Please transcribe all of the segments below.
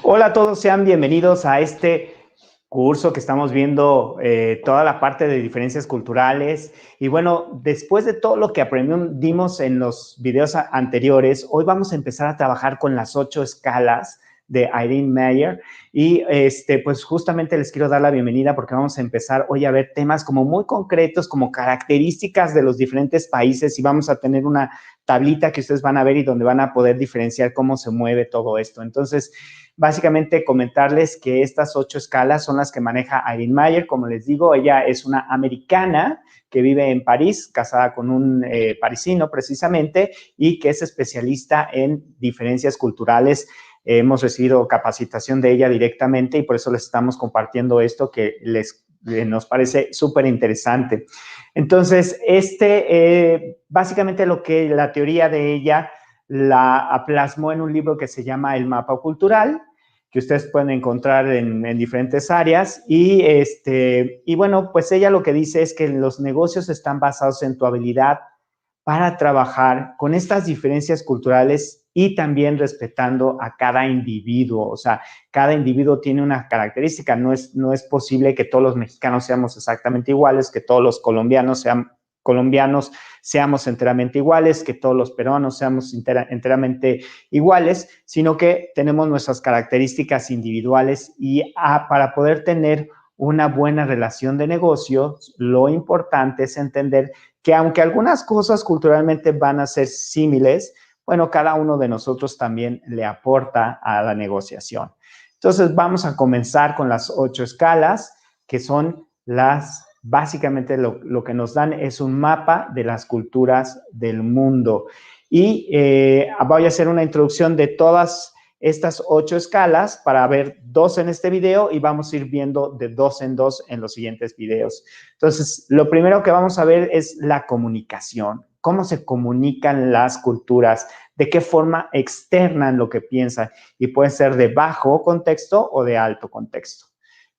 Hola a todos, sean bienvenidos a este curso que estamos viendo toda la parte de diferencias culturales. Y bueno, después de todo lo que aprendimos en los videos anteriores, hoy vamos a empezar a trabajar con las 8 escalas de Irene Meyer. Y pues justamente les quiero dar la bienvenida porque vamos a empezar hoy a ver temas como muy concretos, como características de los diferentes países, y vamos a tener una tablita que ustedes van a ver y donde van a poder diferenciar cómo se mueve todo esto. Entonces, básicamente comentarles que estas 8 escalas son las que maneja Irene Meyer. Como les digo, ella es una americana que vive en París, casada con un parisino precisamente, y que es especialista en diferencias culturales. Hemos recibido capacitación de ella directamente y por eso les estamos compartiendo esto que nos parece súper interesante. Entonces, básicamente lo que la teoría de ella la plasmó en un libro que se llama El Mapa Cultural, que ustedes pueden encontrar en diferentes áreas. Y bueno, pues ella lo que dice es que los negocios están basados en tu habilidad para trabajar con estas diferencias culturales y también respetando a cada individuo. O sea, cada individuo tiene una característica. No es posible que todos los mexicanos seamos exactamente iguales, que todos los colombianos seamos enteramente iguales, que todos los peruanos seamos enteramente iguales, sino que tenemos nuestras características individuales y para poder tener una buena relación de negocios, lo importante es entender que aunque algunas cosas culturalmente van a ser similares, bueno, cada uno de nosotros también le aporta a la negociación. Entonces, vamos a comenzar con las 8 escalas, que son básicamente lo que nos dan es un mapa de las culturas del mundo. Y voy a hacer una introducción de todas estas 8 escalas para ver 2 en este video y vamos a ir viendo de 2 en 2 en los siguientes videos. Entonces, lo primero que vamos a ver es la comunicación. Cómo se comunican las culturas, de qué forma externan lo que piensan, y puede ser de bajo contexto o de alto contexto.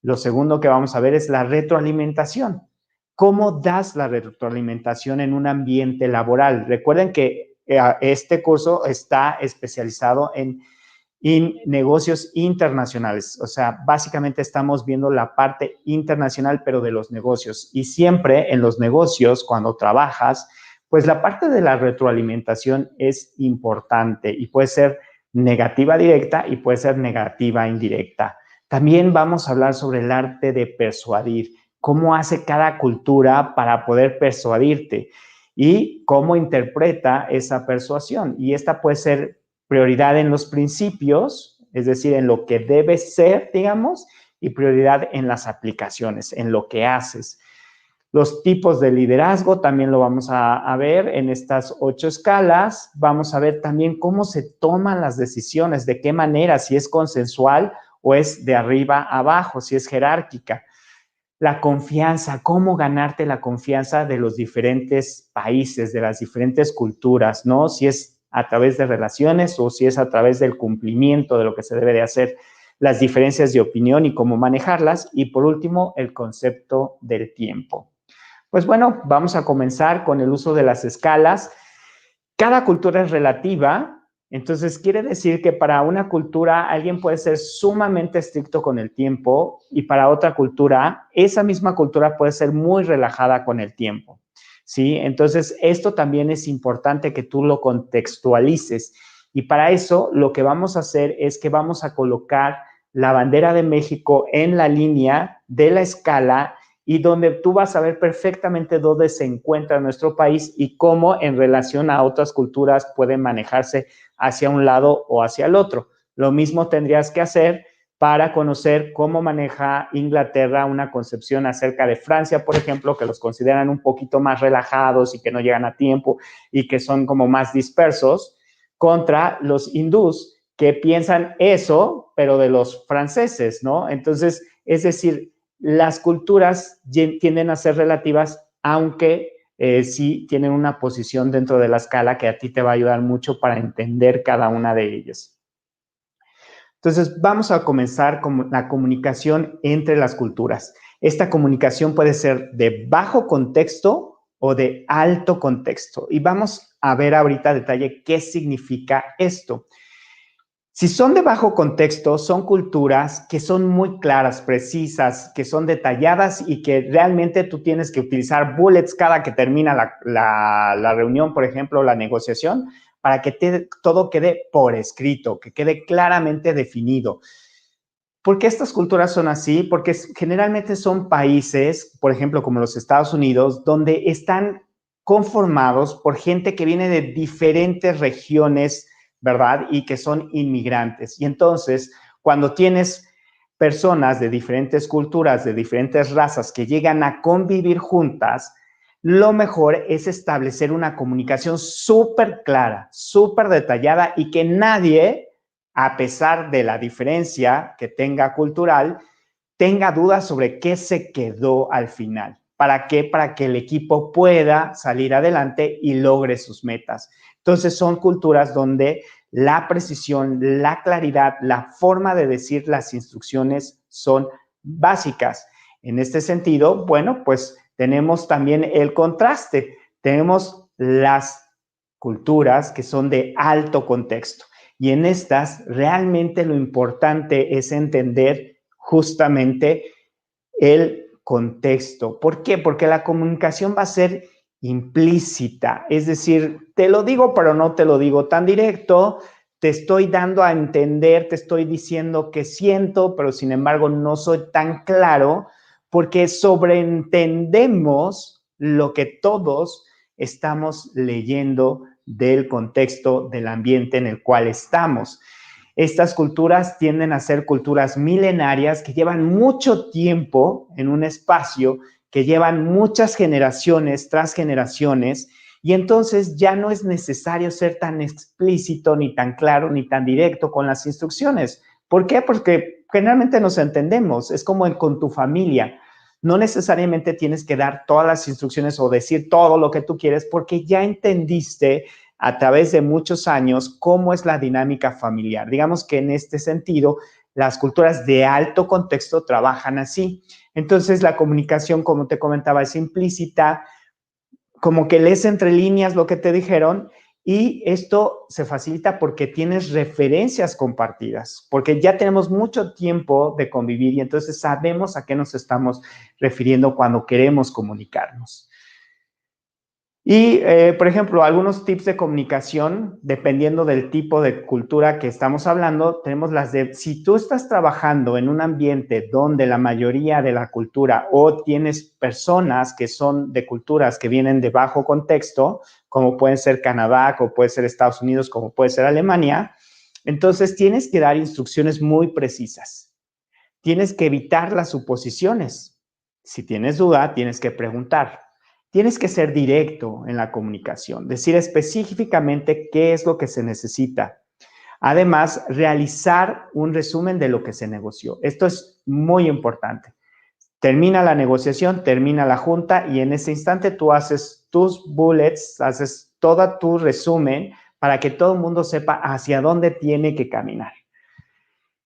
Lo segundo que vamos a ver es la retroalimentación. ¿Cómo das la retroalimentación en un ambiente laboral? Recuerden que este curso está especializado en negocios internacionales. O sea, básicamente estamos viendo la parte internacional, pero de los negocios. Y siempre en los negocios, cuando trabajas, pues la parte de la retroalimentación es importante y puede ser negativa directa y puede ser negativa indirecta. También vamos a hablar sobre el arte de persuadir, cómo hace cada cultura para poder persuadirte y cómo interpreta esa persuasión. Y esta puede ser prioridad en los principios, es decir, en lo que debe ser, digamos, y prioridad en las aplicaciones, en lo que haces. Los tipos de liderazgo también lo vamos a ver en estas 8 escalas. Vamos a ver también cómo se toman las decisiones, de qué manera, si es consensual o es de arriba a abajo, si es jerárquica. La confianza, cómo ganarte la confianza de los diferentes países, de las diferentes culturas, ¿no? Si es a través de relaciones o si es a través del cumplimiento de lo que se debe de hacer, las diferencias de opinión y cómo manejarlas. Y por último, el concepto del tiempo. Pues bueno, vamos a comenzar con el uso de las escalas. Cada cultura es relativa, entonces quiere decir que para una cultura alguien puede ser sumamente estricto con el tiempo y para otra cultura, esa misma cultura puede ser muy relajada con el tiempo, ¿sí? Entonces, esto también es importante que tú lo contextualices y para eso lo que vamos a hacer es que vamos a colocar la bandera de México en la línea de la escala y donde tú vas a ver perfectamente dónde se encuentra nuestro país y cómo en relación a otras culturas puede manejarse hacia un lado o hacia el otro. Lo mismo tendrías que hacer para conocer cómo maneja Inglaterra una concepción acerca de Francia, por ejemplo, que los consideran un poquito más relajados y que no llegan a tiempo y que son como más dispersos, contra los hindús que piensan eso, pero de los franceses, ¿no? Entonces, es decir, las culturas tienden a ser relativas, aunque sí tienen una posición dentro de la escala que a ti te va a ayudar mucho para entender cada una de ellas. Entonces, vamos a comenzar con la comunicación entre las culturas. Esta comunicación puede ser de bajo contexto o de alto contexto. Y vamos a ver ahorita a detalle qué significa esto. Si son de bajo contexto, son culturas que son muy claras, precisas, que son detalladas y que realmente tú tienes que utilizar bullets cada que termina la reunión, por ejemplo, la negociación, para que todo quede por escrito, que quede claramente definido. ¿Por qué estas culturas son así? Porque generalmente son países, por ejemplo, como los Estados Unidos, donde están conformados por gente que viene de diferentes regiones, ¿verdad? Y que son inmigrantes. Y entonces, cuando tienes personas de diferentes culturas, de diferentes razas que llegan a convivir juntas, lo mejor es establecer una comunicación súper clara, súper detallada y que nadie, a pesar de la diferencia que tenga cultural, tenga dudas sobre qué se quedó al final. ¿Para qué? Para que el equipo pueda salir adelante y logre sus metas. Entonces son culturas donde la precisión, la claridad, la forma de decir las instrucciones son básicas. En este sentido, bueno, pues tenemos también el contraste. Tenemos las culturas que son de alto contexto. Y en estas, realmente lo importante es entender justamente el contexto. ¿Por qué? Porque la comunicación va a ser implícita, es decir, te lo digo, pero no te lo digo tan directo, te estoy dando a entender, te estoy diciendo que siento, pero sin embargo no soy tan claro, porque sobreentendemos lo que todos estamos leyendo del contexto del ambiente en el cual estamos. Estas culturas tienden a ser culturas milenarias que llevan mucho tiempo en un espacio, que llevan muchas generaciones tras generaciones, y entonces ya no es necesario ser tan explícito, ni tan claro, ni tan directo con las instrucciones. ¿Por qué? Porque generalmente nos entendemos, es como con tu familia. No necesariamente tienes que dar todas las instrucciones o decir todo lo que tú quieres porque ya entendiste a través de muchos años cómo es la dinámica familiar. Digamos que en este sentido, las culturas de alto contexto trabajan así. Entonces, la comunicación, como te comentaba, es implícita, como que lees entre líneas lo que te dijeron y esto se facilita porque tienes referencias compartidas, porque ya tenemos mucho tiempo de convivir y entonces sabemos a qué nos estamos refiriendo cuando queremos comunicarnos. Y, por ejemplo, algunos tips de comunicación, dependiendo del tipo de cultura que estamos hablando, tenemos las de, si tú estás trabajando en un ambiente donde la mayoría de la cultura o tienes personas que son de culturas que vienen de bajo contexto, como pueden ser Canadá, como puede ser Estados Unidos, como puede ser Alemania, entonces tienes que dar instrucciones muy precisas. Tienes que evitar las suposiciones. Si tienes duda, tienes que preguntar. Tienes que ser directo en la comunicación, decir específicamente qué es lo que se necesita. Además, realizar un resumen de lo que se negoció. Esto es muy importante. Termina la negociación, termina la junta y en ese instante tú haces tus bullets, haces todo tu resumen para que todo el mundo sepa hacia dónde tiene que caminar.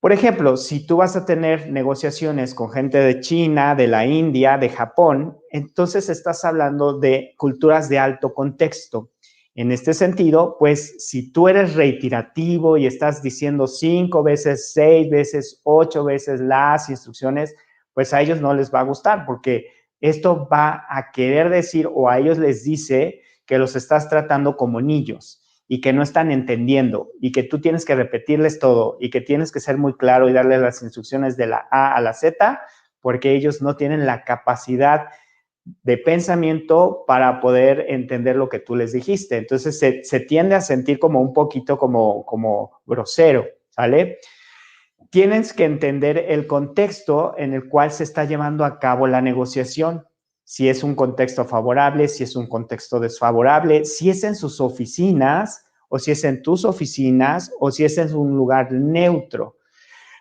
Por ejemplo, si tú vas a tener negociaciones con gente de China, de la India, de Japón, entonces estás hablando de culturas de alto contexto. En este sentido, pues si tú eres reiterativo y estás diciendo 5 veces, 6 veces, 8 veces las instrucciones, pues a ellos no les va a gustar porque esto va a querer decir o a ellos les dice que los estás tratando como niños y que no están entendiendo y que tú tienes que repetirles todo y que tienes que ser muy claro y darles las instrucciones de la A a la Z porque ellos no tienen la capacidad de pensamiento para poder entender lo que tú les dijiste. Entonces se tiende a sentir como un poquito como grosero, ¿sale? Tienes que entender el contexto en el cual se está llevando a cabo la negociación. Si es un contexto favorable, si es un contexto desfavorable, si es en sus oficinas o si es en tus oficinas o si es en un lugar neutro.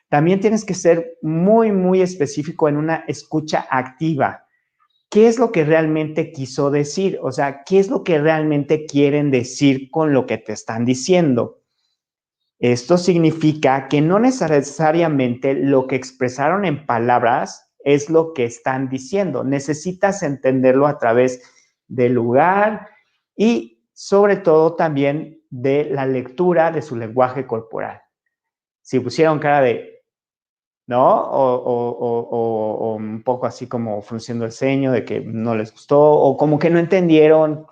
También tienes que ser muy, muy específico en una escucha activa. ¿Qué es lo que realmente quiso decir? O sea, ¿qué es lo que realmente quieren decir con lo que te están diciendo? Esto significa que no necesariamente lo que expresaron en palabras es lo que están diciendo. Necesitas entenderlo a través del lugar y sobre todo también de la lectura de su lenguaje corporal. si pusieron cara de, ¿no? O un poco así como frunciendo el ceño de que no les gustó, o como que no entendieron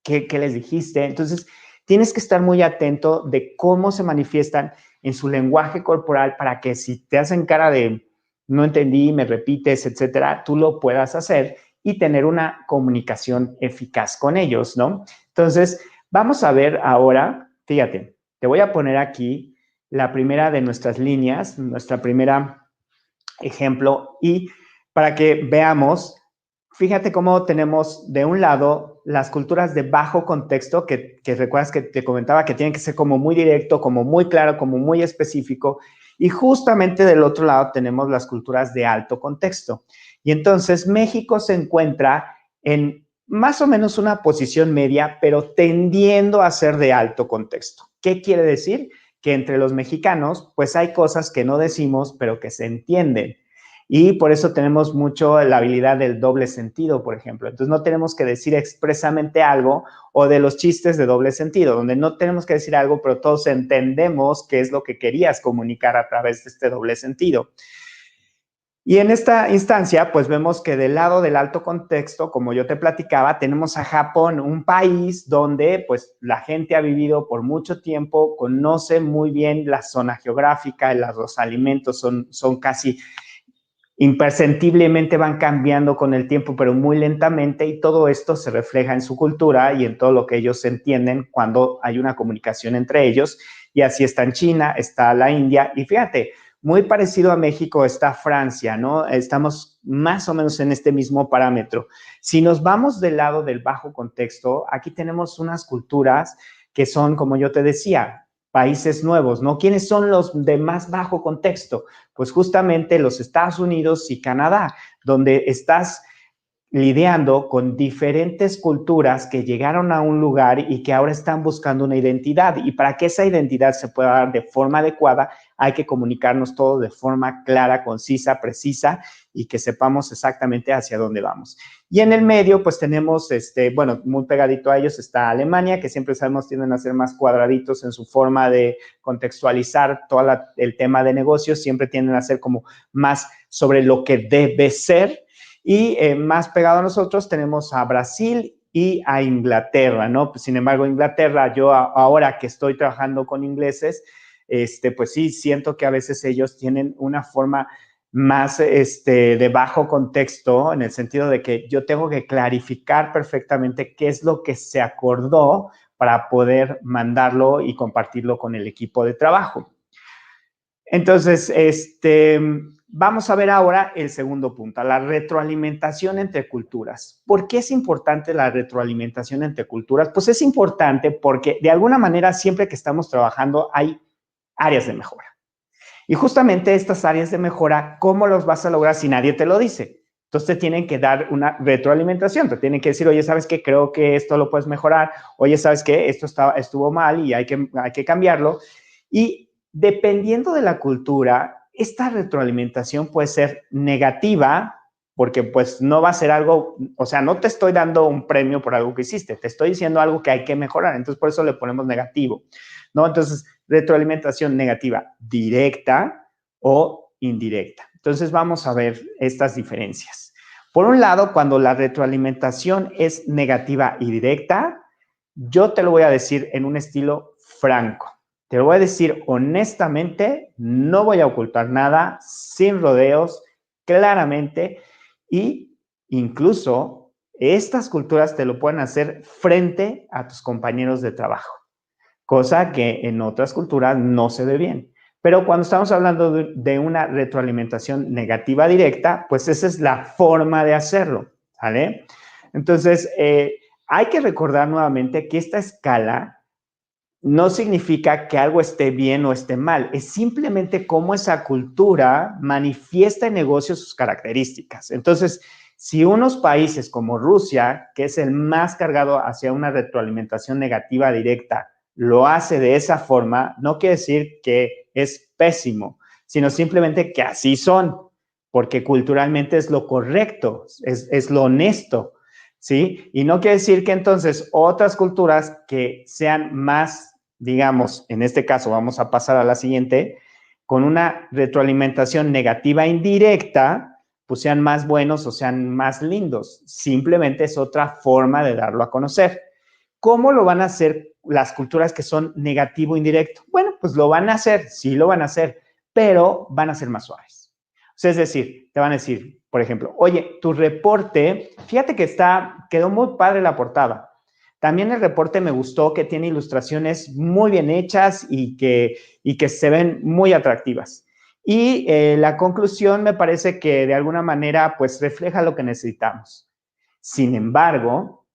qué les dijiste. Entonces, tienes que estar muy atento de cómo se manifiestan en su lenguaje corporal para que si te hacen cara de no entendí, me repites, etcétera, tú lo puedas hacer y tener una comunicación eficaz con ellos, ¿no? Entonces, vamos a ver ahora, fíjate, te voy a poner aquí la primera de nuestras líneas, nuestra primera ejemplo, y para que veamos, fíjate cómo tenemos de un lado las culturas de bajo contexto, que recuerdas que te comentaba que tienen que ser como muy directo, como muy claro, como muy específico, y justamente del otro lado tenemos las culturas de alto contexto. Y entonces México se encuentra en más o menos una posición media, pero tendiendo a ser de alto contexto. ¿Qué quiere decir? Que entre los mexicanos, pues hay cosas que no decimos, pero que se entienden. Y por eso tenemos mucho la habilidad del doble sentido, por ejemplo. Entonces no tenemos que decir expresamente algo, o de los chistes de doble sentido, donde no tenemos que decir algo, pero todos entendemos qué es lo que querías comunicar a través de este doble sentido. Y en esta instancia, pues vemos que del lado del alto contexto, como yo te platicaba, tenemos a Japón, un país donde pues la gente ha vivido por mucho tiempo, conoce muy bien la zona geográfica, los alimentos son casi imperceptiblemente van cambiando con el tiempo, pero muy lentamente, y todo esto se refleja en su cultura y en todo lo que ellos entienden cuando hay una comunicación entre ellos. Y así está en China, está la India, y fíjate, muy parecido a México está Francia, ¿no? Estamos más o menos en este mismo parámetro. Si nos vamos del lado del bajo contexto, aquí tenemos unas culturas que son, como yo te decía, países nuevos, ¿no? ¿Quiénes son los de más bajo contexto? Pues justamente los Estados Unidos y Canadá, donde estás lidiando con diferentes culturas que llegaron a un lugar y que ahora están buscando una identidad. Y para que esa identidad se pueda dar de forma adecuada, hay que comunicarnos todo de forma clara, concisa, precisa, y que sepamos exactamente hacia dónde vamos. Y en el medio, pues tenemos, bueno, muy pegadito a ellos está Alemania, que siempre sabemos tienden a ser más cuadraditos en su forma de contextualizar todo el tema de negocios, siempre tienden a ser como más sobre lo que debe ser. Y más pegado a nosotros tenemos a Brasil y a Inglaterra, ¿no? Pues, sin embargo, Inglaterra, yo ahora que estoy trabajando con ingleses, pues sí, siento que a veces ellos tienen una forma más de bajo contexto, en el sentido de que yo tengo que clarificar perfectamente qué es lo que se acordó para poder mandarlo y compartirlo con el equipo de trabajo. Entonces, vamos a ver ahora el segundo punto, la retroalimentación entre culturas. ¿Por qué es importante la retroalimentación entre culturas? Pues es importante porque de alguna manera siempre que estamos trabajando hay áreas de mejora. Y justamente estas áreas de mejora, ¿cómo los vas a lograr si nadie te lo dice? Entonces te tienen que dar una retroalimentación, te tienen que decir, oye, ¿sabes qué? Creo que esto lo puedes mejorar, oye, ¿sabes qué? Esto estuvo mal y hay que cambiarlo. Y dependiendo de la cultura, esta retroalimentación puede ser negativa, porque pues no va a ser algo, o sea, no te estoy dando un premio por algo que hiciste, te estoy diciendo algo que hay que mejorar, entonces por eso le ponemos negativo, ¿no? Entonces, retroalimentación negativa, directa o indirecta. Entonces, vamos a ver estas diferencias. Por un lado, cuando la retroalimentación es negativa y directa, yo te lo voy a decir en un estilo franco. Te lo voy a decir honestamente, no voy a ocultar nada, sin rodeos, claramente, y incluso estas culturas te lo pueden hacer frente a tus compañeros de trabajo, cosa que en otras culturas no se ve bien. Pero cuando estamos hablando de una retroalimentación negativa directa, pues esa es la forma de hacerlo, ¿vale? Entonces, hay que recordar nuevamente que esta escala no significa que algo esté bien o esté mal, es simplemente cómo esa cultura manifiesta en negocios sus características. Entonces, si unos países como Rusia, que es el más cargado hacia una retroalimentación negativa directa, lo hace de esa forma, no quiere decir que es pésimo, sino simplemente que así son, porque culturalmente es lo correcto, es lo honesto, ¿sí? Y no quiere decir que entonces otras culturas que sean más, digamos, en este caso vamos a pasar a la siguiente, con una retroalimentación negativa indirecta, pues sean más buenos o sean más lindos. Simplemente es otra forma de darlo a conocer. ¿Cómo lo van a hacer las culturas que son negativo indirecto? Bueno, pues lo van a hacer, sí lo van a hacer, pero van a ser más suaves. O sea, es decir, te van a decir, por ejemplo, oye, tu reporte, fíjate que quedó muy padre la portada. También el reporte me gustó, que tiene ilustraciones muy bien hechas y que se ven muy atractivas. Y la conclusión me parece que de alguna manera pues refleja lo que necesitamos. Sin embargo,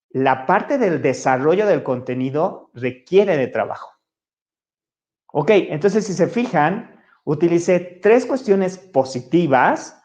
la parte del desarrollo del contenido requiere de trabajo. Ok, entonces si se fijan, utilicé 3 cuestiones positivas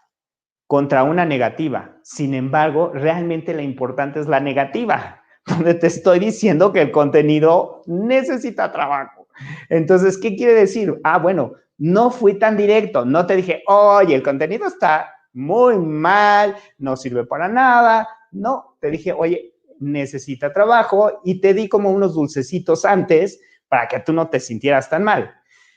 contra una negativa. Sin embargo, realmente la importante es la negativa, donde te estoy diciendo que el contenido necesita trabajo. Entonces, ¿qué quiere decir? Bueno, no fui tan directo, no te dije, oye, el contenido está muy mal, no sirve para nada. No, te dije, oye, necesita trabajo y te di como unos dulcecitos antes para que tú no te sintieras tan mal.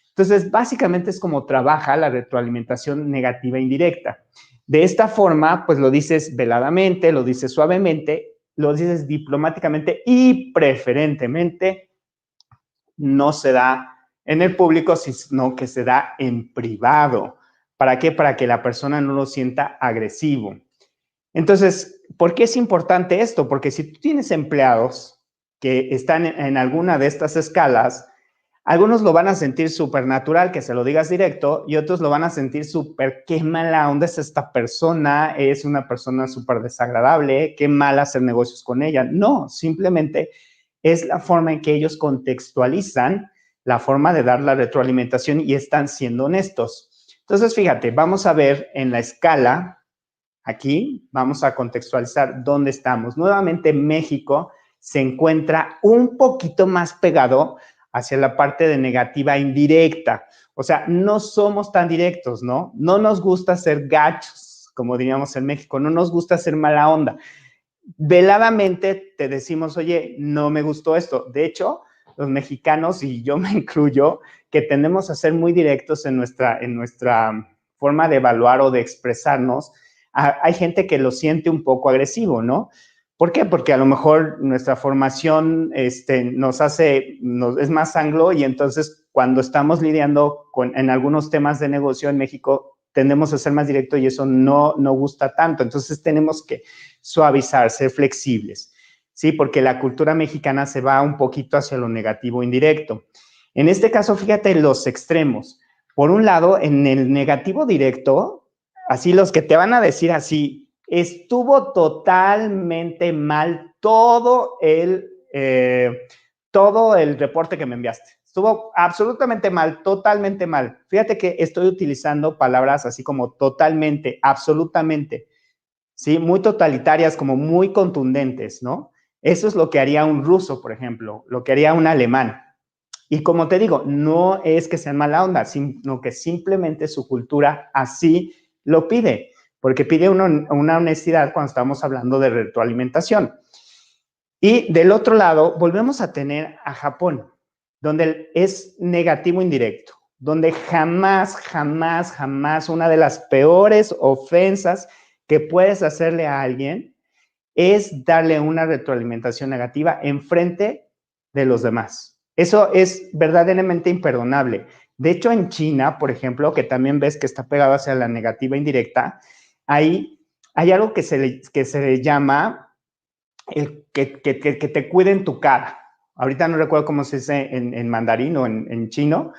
Entonces, básicamente es como trabaja la retroalimentación negativa indirecta. De esta forma, pues lo dices veladamente, lo dices suavemente, lo dices diplomáticamente y preferentemente no se da en el público, sino que se da en privado. ¿Para qué? Para que la persona no lo sienta agresivo. Entonces, ¿por qué es importante esto? Porque si tú tienes empleados que están en alguna de estas escalas, algunos lo van a sentir súper natural, que se lo digas directo, y otros lo van a sentir súper, qué mala onda es esta persona, es una persona súper desagradable, qué mal hacer negocios con ella. No, simplemente es la forma en que ellos contextualizan la forma de dar la retroalimentación y están siendo honestos. Entonces, fíjate, vamos a ver en la escala, aquí, vamos a contextualizar dónde estamos. Nuevamente, México se encuentra un poquito más pegado hacia la parte de negativa indirecta. O sea, no somos tan directos, ¿no? No nos gusta ser gachos, como diríamos en México, no nos gusta ser mala onda. Veladamente te decimos, oye, no me gustó esto. De hecho, los mexicanos, y yo me incluyo, que tendemos a ser muy directos en nuestra forma de evaluar o de expresarnos. Hay gente que lo siente un poco agresivo, ¿no? ¿Por qué? Porque a lo mejor nuestra formación es más anglo y entonces cuando estamos lidiando en algunos temas de negocio en México tendemos a ser más directo y eso no gusta tanto. Entonces tenemos que suavizar, ser flexibles, ¿sí? Porque la cultura mexicana se va un poquito hacia lo negativo indirecto. En este caso, fíjate los extremos. Por un lado, en el negativo directo, así los que te van a decir así, estuvo totalmente mal todo el reporte que me enviaste. Estuvo absolutamente mal, totalmente mal. Fíjate que estoy utilizando palabras así como totalmente, absolutamente, ¿sí? Muy totalitarias, como muy contundentes, ¿no? Eso es lo que haría un ruso, por ejemplo, lo que haría un alemán. Y como te digo, no es que sean mala onda, sino que simplemente su cultura así lo pide, porque pide una honestidad cuando estamos hablando de retroalimentación. Y del otro lado, volvemos a tener a Japón, donde es negativo indirecto, donde jamás, jamás, jamás una de las peores ofensas que puedes hacerle a alguien es darle una retroalimentación negativa enfrente de los demás. Eso es verdaderamente imperdonable. De hecho, en China, por ejemplo, que también ves que está pegado hacia la negativa indirecta, hay algo que se le llama que te cuiden tu cara. Ahorita no recuerdo cómo se dice en mandarín o en chino,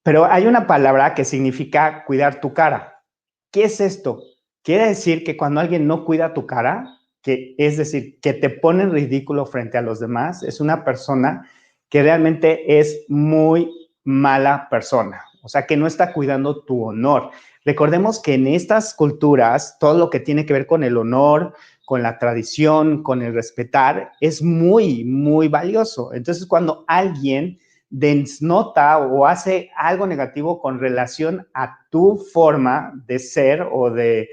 pero hay una palabra que significa cuidar tu cara. ¿Qué es esto? Quiere decir que cuando alguien no cuida tu cara, que es decir, que te pone en ridículo frente a los demás, es una persona que realmente es muy mala persona. O sea, que no está cuidando tu honor. Recordemos que en estas culturas, todo lo que tiene que ver con el honor, con la tradición, con el respetar, es muy, muy valioso. Entonces, cuando alguien desnota o hace algo negativo con relación a tu forma de ser o de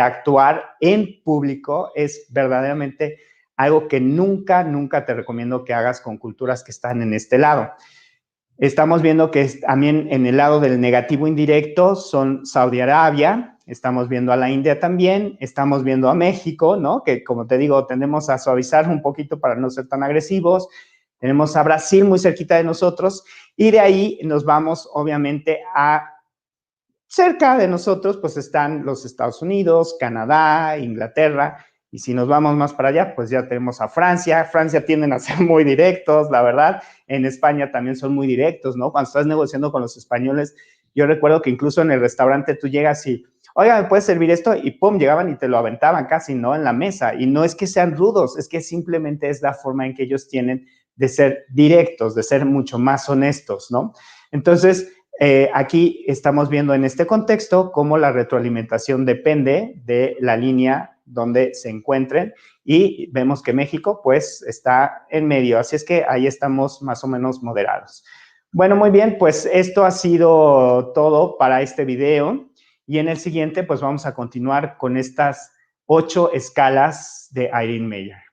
actuar en público, es verdaderamente algo que nunca, nunca te recomiendo que hagas con culturas que están en este lado. Estamos viendo que también en el lado del negativo indirecto son Saudi Arabia, estamos viendo a la India también, estamos viendo a México, ¿no? Que como te digo, tendemos a suavizar un poquito para no ser tan agresivos. Tenemos a Brasil muy cerquita de nosotros y de ahí nos vamos obviamente a cerca de nosotros, pues están los Estados Unidos, Canadá, Inglaterra, y si nos vamos más para allá, pues ya tenemos a Francia. Francia tienden a ser muy directos, la verdad. En España también son muy directos, ¿no? Cuando estás negociando con los españoles, yo recuerdo que incluso en el restaurante tú llegas y, oiga, ¿me puedes servir esto? Y pum, llegaban y te lo aventaban casi, ¿no? En la mesa. Y no es que sean rudos, es que simplemente es la forma en que ellos tienen de ser directos, de ser mucho más honestos, ¿no? Entonces, aquí estamos viendo en este contexto cómo la retroalimentación depende de la línea donde se encuentren y vemos que México pues está en medio, así es que ahí estamos más o menos moderados. Bueno, muy bien, pues esto ha sido todo para este video y en el siguiente pues vamos a continuar con estas 8 escalas de Irene Meyer.